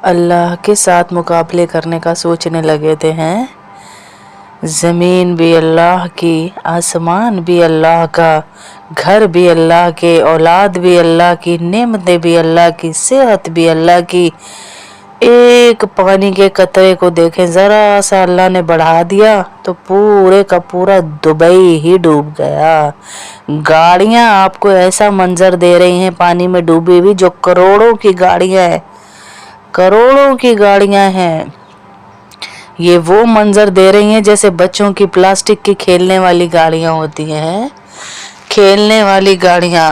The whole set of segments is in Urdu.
اللہ کے ساتھ مقابلے کرنے کا سوچنے لگے تھے ہیں۔ زمین بھی اللہ کی، آسمان بھی اللہ کا، گھر بھی اللہ کے، اولاد بھی اللہ کی، نعمتیں بھی اللہ کی، صحت بھی اللہ کی۔ ایک پانی کے قطرے کو دیکھیں، ذرا سا اللہ نے بڑھا دیا تو پورے کا پورا دبئی ہی ڈوب گیا۔ گاڑیاں آپ کو ایسا منظر دے رہی ہیں پانی میں ڈوبی ہوئی، جو کروڑوں کی گاڑیاں ہیں، کروڑوں کی گاڑیاں ہیں، یہ وہ منظر دے رہی ہیں جیسے بچوں کی پلاسٹک کی کھیلنے والی گاڑیاں ہوتی ہیں، کھیلنے والی گاڑیاں،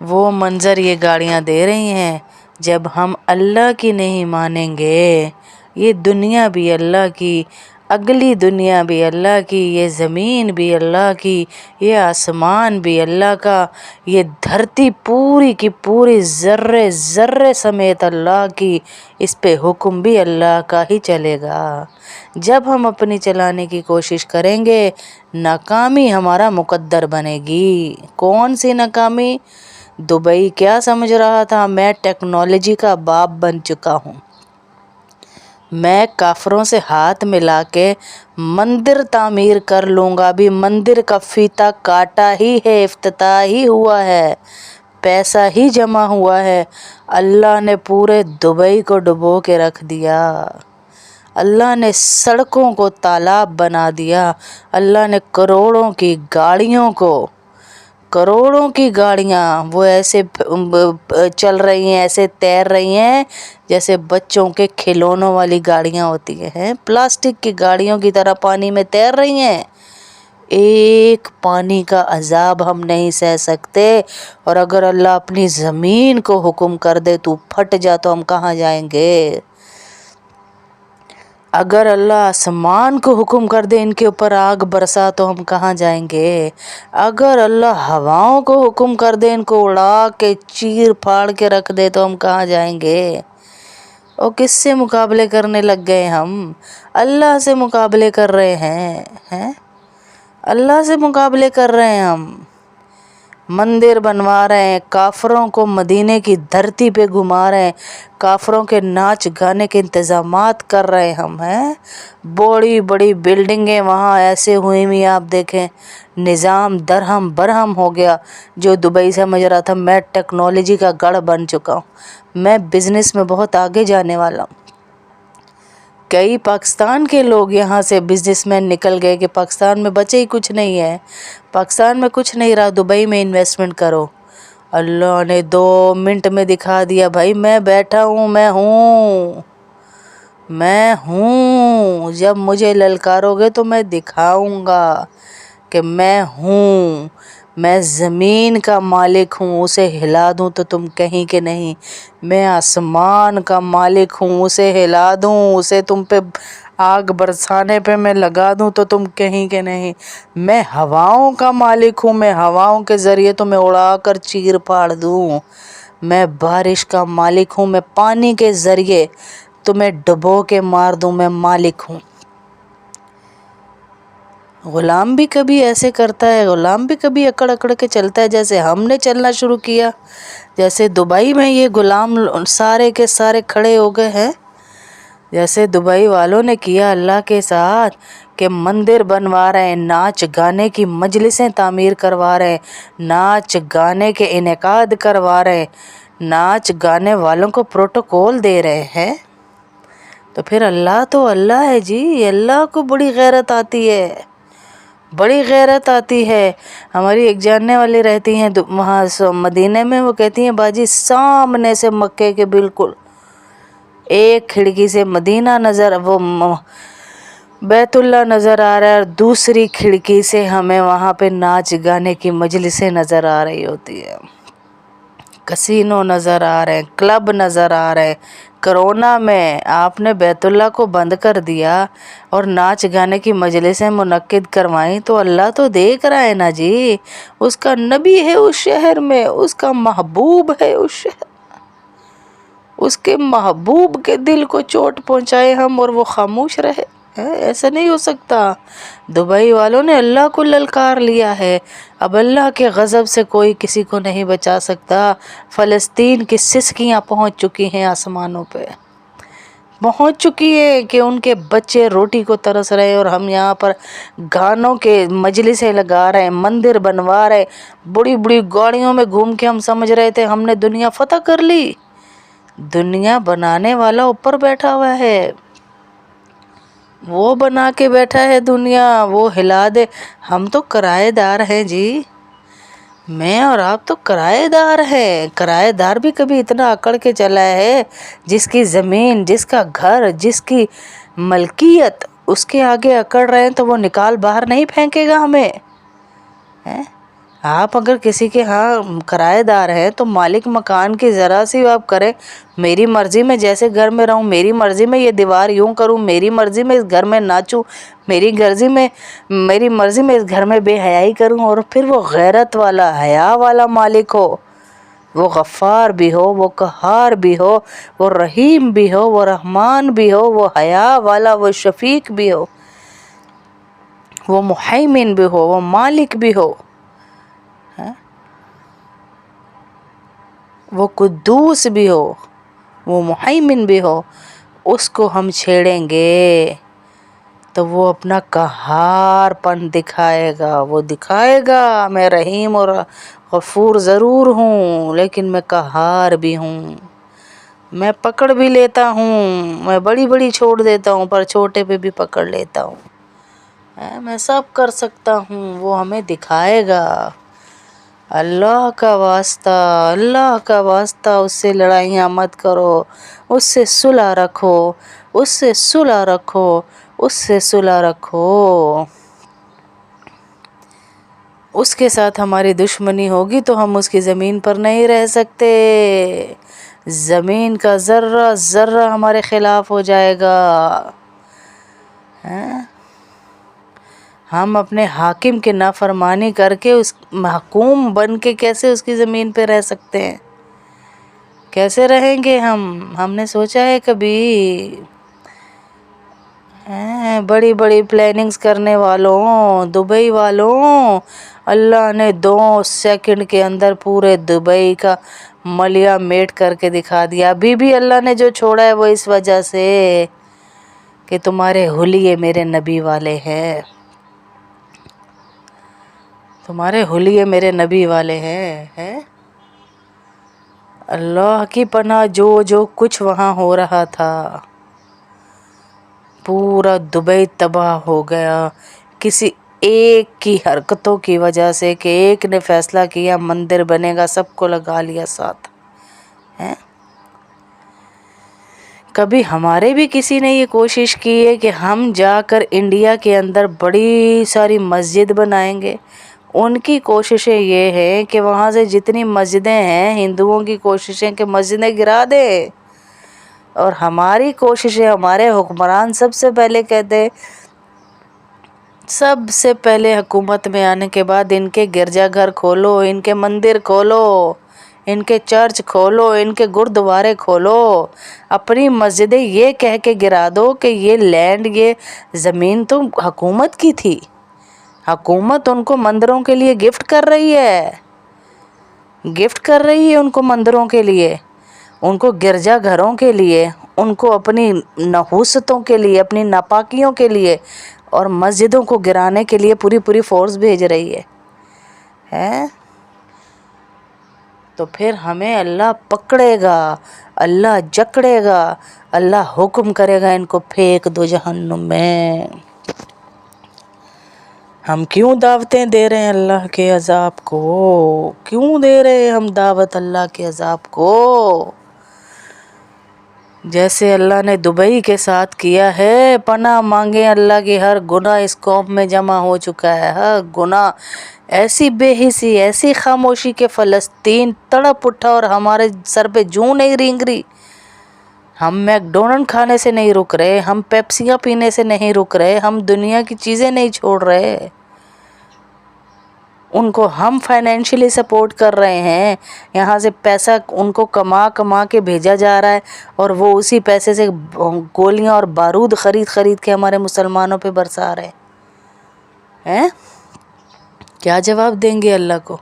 وہ منظر یہ گاڑیاں دے رہی ہیں۔ جب ہم اللہ کی نہیں مانیں گے، یہ دنیا بھی اللہ کی، اگلی دنیا بھی اللہ کی، یہ زمین بھی اللہ کی، یہ آسمان بھی اللہ کا، یہ دھرتی پوری کی پوری ذرے ذرے سمیت اللہ کی، اس پہ حکم بھی اللہ کا ہی چلے گا۔ جب ہم اپنی چلانے کی کوشش کریں گے، ناکامی ہمارا مقدر بنے گی۔ کون سی ناکامی؟ دبئی کیا سمجھ رہا تھا میں ٹیکنالوجی کا باپ بن چکا ہوں، میں کافروں سے ہاتھ ملا کے مندر تعمیر کر لوں گا۔ ابھی مندر کا فیتا کاٹا ہی ہے، افتتاح ہی ہوا ہے، پیسہ ہی جمع ہوا ہے، اللہ نے پورے دبئی کو ڈبو کے رکھ دیا، اللہ نے سڑکوں کو تالاب بنا دیا، اللہ نے کروڑوں کی گاڑیوں کو، کروڑوں کی گاڑیاں وہ ایسے چل رہی ہیں، ایسے تیر رہی ہیں جیسے بچوں کے کھلونوں والی گاڑیاں ہوتی ہیں، پلاسٹک کی گاڑیوں کی طرح پانی میں تیر رہی ہیں۔ ایک پانی کا عذاب ہم نہیں سہ سکتے، اور اگر اللہ اپنی زمین کو حکم کر دے تو پھٹ جا تو ہم کہاں جائیں گے؟ اگر اللہ آسمان کو حکم کر دے ان کے اوپر آگ برسا تو ہم کہاں جائیں گے؟ اگر اللہ ہواؤں کو حکم کر دے ان کو اڑا کے چیر پھاڑ کے رکھ دے تو ہم کہاں جائیں گے؟ اور کس سے مقابلے کرنے لگ گئے ہم؟ اللہ سے مقابلے کر رہے ہیں، اللہ سے مقابلے کر رہے ہیں ہم۔ مندر بنوا رہے ہیں، کافروں کو مدینے کی دھرتی پہ گھما رہے ہیں، کافروں کے ناچ گانے کے انتظامات کر رہے ہم ہیں۔ بڑی بڑی بلڈنگیں وہاں ایسے ہوئی ہوئی، آپ دیکھیں نظام درہم برہم ہو گیا۔ جو دبئی سمجھ رہا تھا میں ٹیکنالوجی کا گڑھ بن چکا ہوں، میں بزنس میں بہت آگے جانے والا ہوں۔ کئی پاکستان کے لوگ یہاں سے بزنس مین نکل گئے کہ پاکستان میں بچے ہی کچھ نہیں ہے، پاکستان میں کچھ نہیں رہا، دبئی میں انویسٹمنٹ کرو۔ اللہ نے 2 منٹ میں دکھا دیا، بھائی میں بیٹھا ہوں، میں ہوں، جب مجھے للکارو گے تو میں دکھاؤں گا کہ میں ہوں، میں زمین کا مالک ہوں، اسے ہلا دوں تو تم کہیں کہ نہیں، میں آسمان کا مالک ہوں، اسے ہلا دوں، اسے تم پہ آگ برسانے پہ میں لگا دوں تو تم کہیں کہ نہیں، میں ہواؤں کا مالک ہوں، میں ہواؤں کے ذریعے تمہیں اڑا کر چیر پھاڑ دوں، میں بارش کا مالک ہوں، میں پانی کے ذریعے تمہیں ڈبو کے مار دوں، میں مالک ہوں۔ غلام بھی کبھی ایسے کرتا ہے، غلام بھی کبھی اکڑ اکڑ کے چلتا ہے جیسے ہم نے چلنا شروع کیا، جیسے دبئی میں یہ غلام سارے کے سارے کھڑے ہو گئے ہیں، جیسے دبئی والوں نے کیا اللہ کے ساتھ کہ مندر بنوا رہے ہیں، ناچ گانے کی مجلسیں تعمیر کروا رہے ہیں، ناچ گانے کے انعقاد کروا رہے ہیں، ناچ گانے والوں کو پروٹوکول دے رہے ہیں۔ تو پھر اللہ تو اللہ ہے جی، اللہ کو بڑی غیرت آتی ہے، بڑی غیرت آتی ہے۔ ہماری ایک جاننے والی رہتی ہیں وہاں مدینے میں، وہ کہتی ہیں باجی سامنے سے مکے کے بالکل ایک کھڑکی سے مدینہ نظر، وہ بیت اللہ نظر آ رہا ہے، اور دوسری کھڑکی سے ہمیں وہاں پہ ناچ گانے کی مجلسیں نظر آ رہی ہوتی ہے، کسینو نظر آ رہے ہیں، کلب نظر آ رہے ہیں۔ کرونا میں آپ نے بیت اللہ کو بند کر دیا اور ناچ گانے کی مجلسیں منعقد کروائیں تو اللہ تو دیکھ رہا ہے نا جی، اس کا نبی ہے اس شہر میں، اس کا محبوب ہے اس شہر، اس کے محبوب کے دل کو چوٹ پہنچائے ہم اور وہ خاموش رہے؟ ایسا نہیں ہو سکتا۔ دبئی والوں نے اللہ کو للکار لیا ہے، اب اللہ کے غضب سے کوئی کسی کو نہیں بچا سکتا۔ فلسطین کی سسکیاں پہنچ چکی ہیں آسمانوں پہ، پہنچ چکی ہے کہ ان کے بچے روٹی کو ترس رہے اور ہم یہاں پر گانوں کے مجلسیں لگا رہے ہیں، مندر بنوا رہے، بڑی بڑی گاڑیوں میں گھوم کے ہم سمجھ رہے تھے ہم نے دنیا فتح کر لی۔ دنیا بنانے والا اوپر بیٹھا ہوا ہے، وہ بنا کے بیٹھا ہے دنیا، وہ ہلا دے۔ ہم تو کرایہ دار ہیں جی، میں اور آپ تو کرایہ دار ہیں۔ کرایہ دار بھی کبھی اتنا اکڑ کے چلا ہے، جس کی زمین، جس کا گھر، جس کی ملکیت اس کے آگے اکڑ رہے ہیں تو وہ نکال باہر نہیں پھینکے گا ہمیں؟ آپ اگر کسی کے ہاں کرایہ دار ہیں تو مالک مکان کی ذرا سی آپ کریں، میری مرضی میں جیسے گھر میں رہوں، میری مرضی میں یہ دیوار یوں کروں، میری مرضی میں اس گھر میں ناچوں، میری مرضی میں اس گھر میں بے حیائی کروں، اور پھر وہ غیرت والا، حیا والا مالک ہو، وہ غفار بھی ہو، وہ قہار بھی ہو، وہ رحیم بھی ہو، وہ رحمان بھی ہو، وہ حیا والا، وہ شفیق بھی ہو، وہ محیمن بھی ہو، وہ مالک بھی ہو، وہ قدوس بھی ہو، وہ محیمن بھی ہو، اس کو ہم چھیڑیں گے تو وہ اپنا قہار پن دکھائے گا، وہ دکھائے گا میں رحیم اور غفور ضرور ہوں لیکن میں قہار بھی ہوں، میں پکڑ بھی لیتا ہوں، میں بڑی بڑی چھوڑ دیتا ہوں پر چھوٹے پہ بھی پکڑ لیتا ہوں، میں سب کر سکتا ہوں، وہ ہمیں دکھائے گا۔ اللہ کا واسطہ، اللہ کا واسطہ، اس سے لڑائیاں مت کرو، اس سے صلح رکھو، اس سے صلح رکھو، اس سے صلح رکھو۔ اس کے ساتھ ہماری دشمنی ہوگی تو ہم اس کی زمین پر نہیں رہ سکتے، زمین کا ذرہ ذرہ ہمارے خلاف ہو جائے گا۔ ہم اپنے حاکم کی نافرمانی کر کے اس محکوم بن کے کیسے اس کی زمین پہ رہ سکتے ہیں؟ کیسے رہیں گے ہم نے سوچا ہے کبھی؟ بڑی بڑی پلاننگز کرنے والوں، دبئی والوں، اللہ نے 2 سیکنڈ کے اندر پورے دبئی کا ملیا میٹ کر کے دکھا دیا۔ ابھی بھی اللہ نے جو چھوڑا ہے وہ اس وجہ سے کہ تمہارے حلیے میرے نبی والے ہیں، تمہارے حلیے میرے نبی والے ہیں۔ اللہ کی پناہ، جو کچھ وہاں ہو رہا تھا، پورا دبئی تباہ ہو گیا کسی ایک کی حرکتوں کی وجہ سے، کہ ایک نے فیصلہ کیا مندر بنے گا، سب کو لگا لیا ساتھ۔ کبھی ہمارے بھی کسی نے یہ کوشش کی ہے کہ ہم جا کر انڈیا کے اندر بڑی ساری مسجد بنائیں گے؟ ان کی کوششیں یہ ہیں کہ وہاں سے جتنی مسجدیں ہیں، ہندوؤں کی کوششیں کہ مسجدیں گرا دے، اور ہماری کوششیں، ہمارے حکمران سب سے پہلے کہتے ہیں، سب سے پہلے حکومت میں آنے کے بعد ان کے گرجا گھر کھولو، ان کے مندر کھولو، ان کے چرچ کھولو، ان کے گردوارے کھولو، اپنی مسجدیں یہ کہہ کے گرا دو کہ یہ لینڈ، یہ زمین تو حکومت کی تھی، حکومت ان کو مندروں کے لیے گفٹ کر رہی ہے، گفٹ کر رہی ہے ان کو مندروں کے لیے، ان کو گرجا گھروں کے لیے، ان کو اپنی نحوستوں کے لیے، اپنی ناپاکیوں کے لیے، اور مسجدوں کو گرانے کے لیے پوری فورس بھیج رہی ہے۔ تو پھر ہمیں اللہ پکڑے گا، اللہ جکڑے گا، اللہ حکم کرے گا ان کو پھینک دو جہنم میں۔ ہم کیوں دعوتیں دے رہے ہیں اللہ کے عذاب کو؟ کیوں دے رہے ہیں ہم دعوت اللہ کے عذاب کو؟ جیسے اللہ نے دبئی کے ساتھ کیا ہے، پناہ مانگے اللہ کی، ہر گناہ اس قوم میں جمع ہو چکا ہے، ہر گناہ، ایسی بے حسی، ایسی خاموشی کہ فلسطین تڑپ اٹھا اور ہمارے سر پہ جوں نہیں رینگ رہی۔ ہم میک ڈونلڈ کھانے سے نہیں رک رہے، ہم پیپسیاں پینے سے نہیں رک رہے، ہم دنیا کی چیزیں نہیں چھوڑ رہے، ان کو ہم فائنینشلی سپورٹ کر رہے ہیں، یہاں سے پیسہ ان کو کما کے بھیجا جا رہا ہے، اور وہ اسی پیسے سے گولیاں اور بارود خرید کے ہمارے مسلمانوں پہ برسا رہے ہیں۔ کیا جواب دیں گے اللہ کو؟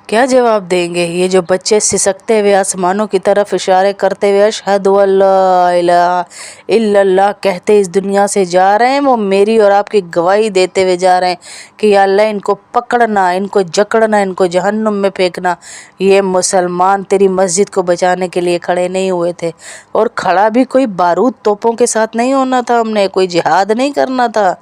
کیا جواب دیں گے یہ جو بچے سسکتے ہوئے آسمانوں کی طرف اشارے کرتے ہوئے اشہد اللہ الہ الا اللہ کہتے اس دنیا سے جا رہے ہیں، وہ میری اور آپ کی گواہی دیتے ہوئے جا رہے ہیں کہ یا اللہ ان کو پکڑنا، ان کو جکڑنا، ان کو جہنم میں پھینکنا۔ یہ مسلمان تیری مسجد کو بچانے کے لیے کھڑے نہیں ہوئے تھے، اور کھڑا بھی کوئی بارود توپوں کے ساتھ نہیں ہونا تھا، ہم نے کوئی جہاد نہیں کرنا تھا،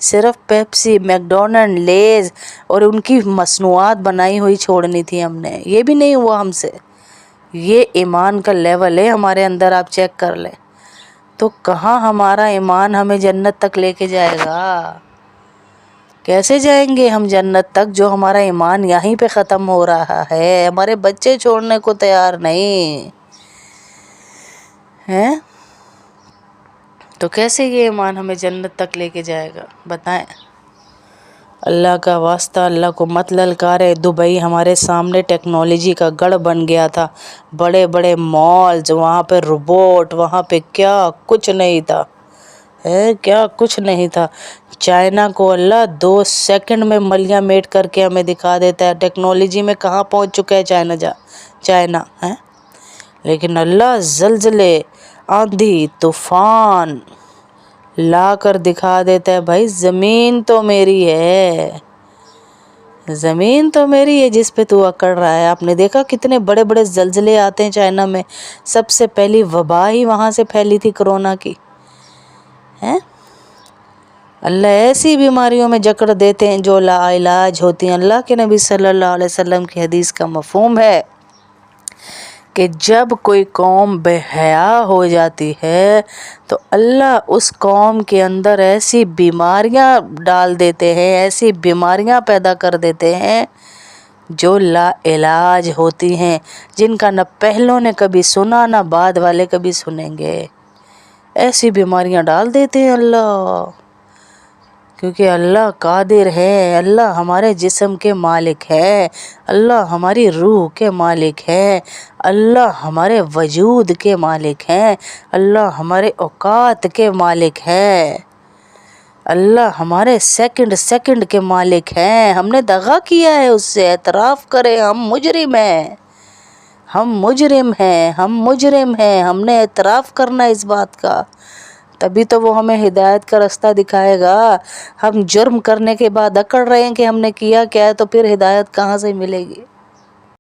صرف پیپسی، میکڈونلڈ، لیز اور ان کی مصنوعات بنائی ہوئی چھوڑنی تھی ہم نے۔ یہ بھی نہیں ہوا ہم سے۔ یہ ایمان کا لیول ہے ہمارے اندر، آپ چیک کر لیں۔ تو کہاں ہمارا ایمان ہمیں جنت تک لے کے جائے گا؟ کیسے جائیں گے ہم جنت تک جو ہمارا ایمان یہیں پہ ختم ہو رہا ہے؟ ہمارے بچے چھوڑنے کو تیار نہیں ہیں، تو کیسے یہ ایمان ہمیں جنت تک لے کے جائے گا؟ بتائیں۔ اللہ کا واسطہ اللہ کو مت للکارے۔ دبئی ہمارے سامنے ٹیکنالوجی کا گڑھ بن گیا تھا، بڑے بڑے مالز، وہاں پہ روبوٹ، وہاں پہ کیا کچھ نہیں تھا، کیا کچھ نہیں تھا۔ چائنا کو اللہ 2 سیکنڈ میں ملیاں میٹ کر کے ہمیں دکھا دیتا ہے۔ ٹیکنالوجی میں کہاں پہنچ چکا ہے چائنا ہے، لیکن اللہ زلزلے، آندھی، طوفان لا کر دکھا دیتا ہے، بھائی زمین تو میری ہے، زمین تو میری ہے جس پہ تو اکڑ رہا ہے۔ آپ نے دیکھا کتنے بڑے بڑے زلزلے آتے ہیں چائنا میں، سب سے پہلی وبا ہی وہاں سے پھیلی تھی کرونا کی، ہیں؟ اللہ ایسی بیماریوں میں جکڑ دیتے ہیں جو لا علاج ہوتی ہیں۔ اللہ کے نبی صلی اللہ علیہ وسلم کی حدیث کا مفہوم ہے کہ جب کوئی قوم بے حیا ہو جاتی ہے تو اللہ اس قوم کے اندر ایسی بیماریاں ڈال دیتے ہیں، ایسی بیماریاں پیدا کر دیتے ہیں جو لا علاج ہوتی ہیں، جن کا نہ پہلوں نے کبھی سنا نہ بعد والے کبھی سنیں گے۔ ایسی بیماریاں ڈال دیتے ہیں اللہ، کیونکہ اللہ قادر ہے، اللہ ہمارے جسم کے مالک ہے، اللہ ہماری روح کے مالک ہے، اللہ ہمارے وجود کے مالک ہیں، اللہ ہمارے اوقات کے مالک ہے، اللہ ہمارے سیکنڈ سیکنڈ کے مالک ہیں۔ ہم نے دغا کیا ہے اس سے، اعتراف کریں ہم مجرم ہیں، ہم مجرم ہیں، ہم مجرم ہیں، ہم نے اعتراف کرنا اس بات کا، تبھی تو وہ ہمیں ہدایت کا راستہ دکھائے گا۔ ہم جرم کرنے کے بعد اکڑ رہے ہیں کہ ہم نے کیا کیا ہے، تو پھر ہدایت کہاں سے ملے گی؟